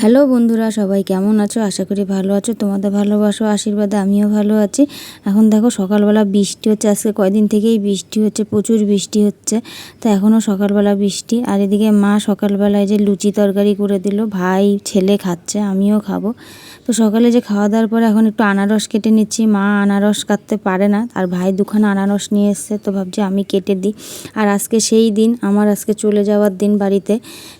Hello বন্ধুরা, সবাই কেমন আছো? আশা করি ভালো আছো। তোমাদের ভালোবাসো আশীর্বাদে আমিও ভালো আছি। এখন দেখো সকালবেলা বৃষ্টি হচ্ছে, আজকে কয়দিন থেকেই বৃষ্টি হচ্ছে, প্রচুর বৃষ্টি হচ্ছে। তো এখনও সকালবেলা বৃষ্টি। আর এদিকে মা সকালবেলায় যে লুচি তরকারি করে দিল, ভাই ছেলে খাচ্ছে, আমিও খাবো। তো সকালে যে খাওয়া দাওয়ার পরে এখন একটু আনারস কেটে নিচ্ছি। মা আনারস কাটতে পারে না, আর ভাই দুখানা আনারস নিয়ে এসছে, তো ভাবছি আমি কেটে দিই। আর আজকে সেই দিন, আমার আজকে চলে যাওয়ার দিন বাড়িতে।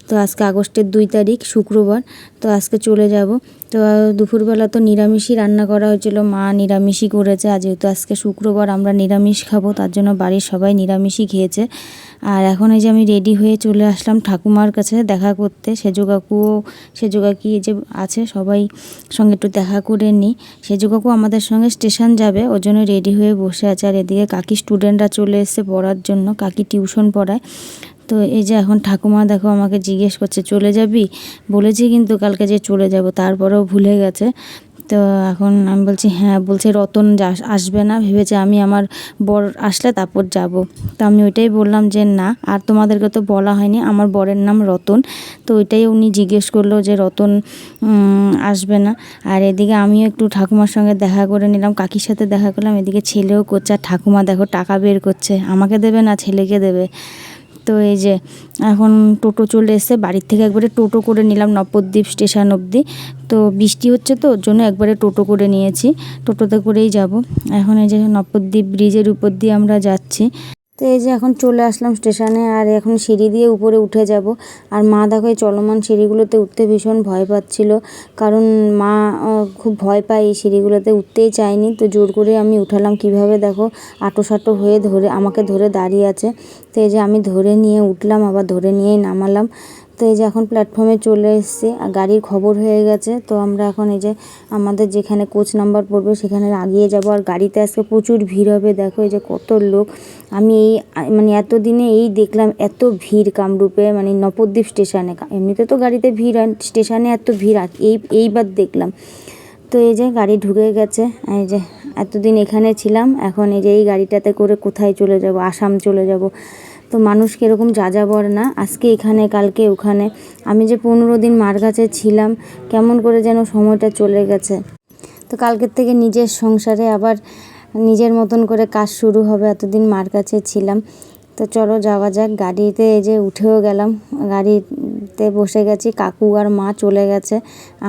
তো আজকে আগস্টের 2 তারিখ শুক্রবার। তো আজকে চলে যাব। তো দুপুরবেলা তো নিরামিষই রান্না করা হয়েছিল, মা নিরামিষই করেছে। আর যেহেতু আজকে শুক্রবার, আমরা নিরামিষ খাবো, তার জন্য বাড়ির সবাই নিরামিষই খেয়েছে। আর এখন এই যে আমি রেডি হয়ে চলে আসলাম ঠাকুমার কাছে দেখা করতে। সেজো কাকি যে আছে, সবাই সঙ্গে একটু দেখা করে নিই। সেজো কাকু আমাদের সঙ্গে স্টেশন যাবে, ওর জন্য রেডি হয়ে বসে আছে। আর এদিকে কাকি স্টুডেন্টরা চলে এসছে পড়ার জন্য, কাকি টিউশন পড়ায়। তো এই যে এখন ঠাকুমা দেখো আমাকে জিজ্ঞেস করছে চলে যাবি, বলেছি কিন্তু কালকে যে চলে যাব, তারপরেও ভুলে গেছে। তো এখন আমি বলছি হ্যাঁ, বলছে রতন আসবে না, ভেবেছে আমি আমার বর আসলে তারপর যাব। তো আমি ওইটাই বললাম যে না, আর তোমাদেরকে তো বলা হয়নি আমার বরের নাম রতন। তো ওইটাই উনি জিজ্ঞেস করলো যে রতন আসবে না। আর এদিকে আমিও একটু ঠাকুমার সঙ্গে দেখা করে নিলাম, কাকির সাথে দেখা করলাম। এদিকে ছেলেও করছে, আর ঠাকুমা দেখো টাকা বের করছে, আমাকে দেবে না ছেলেকে দেবে। তো এই যে এখন টোটো চলে এসছে, বাড়ির থেকে একবারে টোটো করে নিলাম নবদ্বীপ স্টেশন অবধি। তো বৃষ্টি হচ্ছে তো, ওর জন্য একবারে টোটো করে নিয়েছি, টোটোতে করেই যাব। এখন এই যে নবদ্বীপ ব্রিজের উপর দিয়ে আমরা যাচ্ছি। তো এই যে এখন চলে আসলাম স্টেশনে, আর এখন সিঁড়ি দিয়ে উপরে উঠে যাব। আর মা দেখো এই চলমান সিঁড়িগুলোতে উঠতে ভীষণ ভয় পাচ্ছিল, কারণ মা খুব ভয় পায় এই সিঁড়িগুলোতে, উঠতেই চায়নি। তো জোর করে আমি উঠালাম, কিভাবে দেখো আঁটো হয়ে আমাকে ধরে দাঁড়িয়ে আছে। তো এই যে আমি ধরে নিয়ে উঠলাম, আবার ধরে নিয়েই নামালাম। তো এই যে এখন প্ল্যাটফর্মে চলে এসেছি, আর গাড়ির খবর হয়ে গেছে। তো আমরা এখন এই যে আমাদের যেখানে কোচ নাম্বার পড়বে সেখানে আগিয়ে যাব। আর গাড়িতে আজকে প্রচুর ভিড় হবে, দেখো এই যে কত লোক। আমি মানে এতদিনে দেখলাম এত ভিড় কামরূপে, মানে নবদ্বীপ স্টেশনে। এমনিতে তো গাড়িতে ভিড় হয়, স্টেশনে এত ভিড় এইবার দেখলাম। তো এই যে গাড়ি ঢুকে গেছে। এই যে এতদিন এখানে ছিলাম, এখন এই যে এই গাড়িটাতে করে কোথায় চলে যাব, আসাম চলে যাব। তো মানুষ কীরকম যাযাবর না, আজকে এখানে কালকে ওখানে। আমি যে 15 দিন মার কাছে ছিলাম, কেমন করে যেন সময়টা চলে গেছে। তো কালকের থেকে নিজের সংসারে আবার নিজের মতন করে কাজ শুরু হবে, এতদিন মার কাছে ছিলাম। তো চলো যাওয়া যাক। গাড়িতে এই যে উঠেও গেলাম, গাড়িতে বসে গেছি, কাকু আর মা চলে গেছে।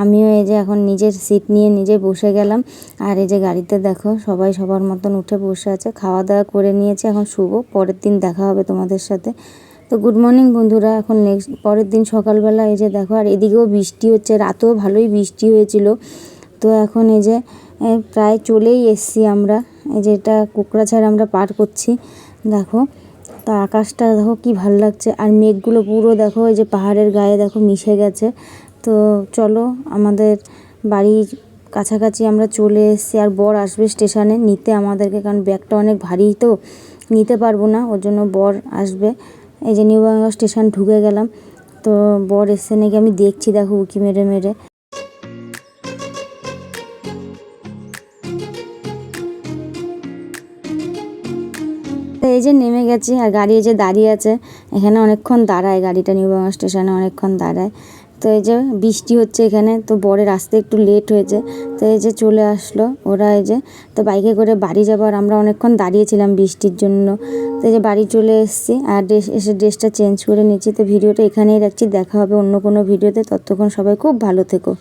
আমিও এই যে এখন নিজের সিট নিয়ে নিজে বসে গেলাম। আর এই যে গাড়িতে দেখো সবাই সবার মতন উঠে বসে আছে, খাওয়া দাওয়া করে নিয়েছে, এখন শুভ, পরের দিন দেখা হবে তোমাদের সাথে। তো গুড মর্নিং বন্ধুরা, এখন পরের দিন সকালবেলা এই যে দেখো, আর এদিকেও বৃষ্টি হচ্ছে, রাতেও ভালোই বৃষ্টি হয়েছিল। তো এখন এই যে প্রায় চলেই এসছি আমরা, এই যে এটা কোকড়াঝাড় আমরা পার করছি, দেখো। তো আকাশটা দেখো কি ভালো লাগছে, আর মেঘগুলো পুরো দেখো এই যে পাহাড়ের গায়ে দেখো মিশে গেছে। তো চলো আমাদের বাড়ির কাছাকাছি আমরা চলে এসেছি। আর বর আসবে স্টেশনে নিতে আমাদেরকে, কারণ ব্যাগটা অনেক ভারী তো নিতে পারবো না, ওর জন্য বর আসবে। এই যে নিউ বাংলা স্টেশন ঢুকে গেলাম। তো বর এসে নাকি আমি দেখছি, দেখো উঁকি মেরে মেরে। তো এই যে নেমে গেছি, আর গাড়ি এই যে দাঁড়িয়ে আছে এখানে, অনেকক্ষণ দাঁড়ায় গাড়িটা, নিউ বাংলা স্টেশনে অনেকক্ষণ দাঁড়ায়। তো এই যে বৃষ্টি হচ্ছে এখানে, তো বরের আসতে একটু লেট হয়েছে। তো এই যে চলে আসলো ওরা, এই যে তো বাইকে করে বাড়ি যাবার, আমরা অনেকক্ষণ দাঁড়িয়েছিলাম বৃষ্টির জন্য। তো এই যে বাড়ি চলে এসেছি, আর এসে ড্রেসটা চেঞ্জ করে নিচ্ছি। তো ভিডিওটা এখানেই রাখছি, দেখা হবে অন্য কোনো ভিডিওতে, ততক্ষণ সবাই খুব ভালো থেকো।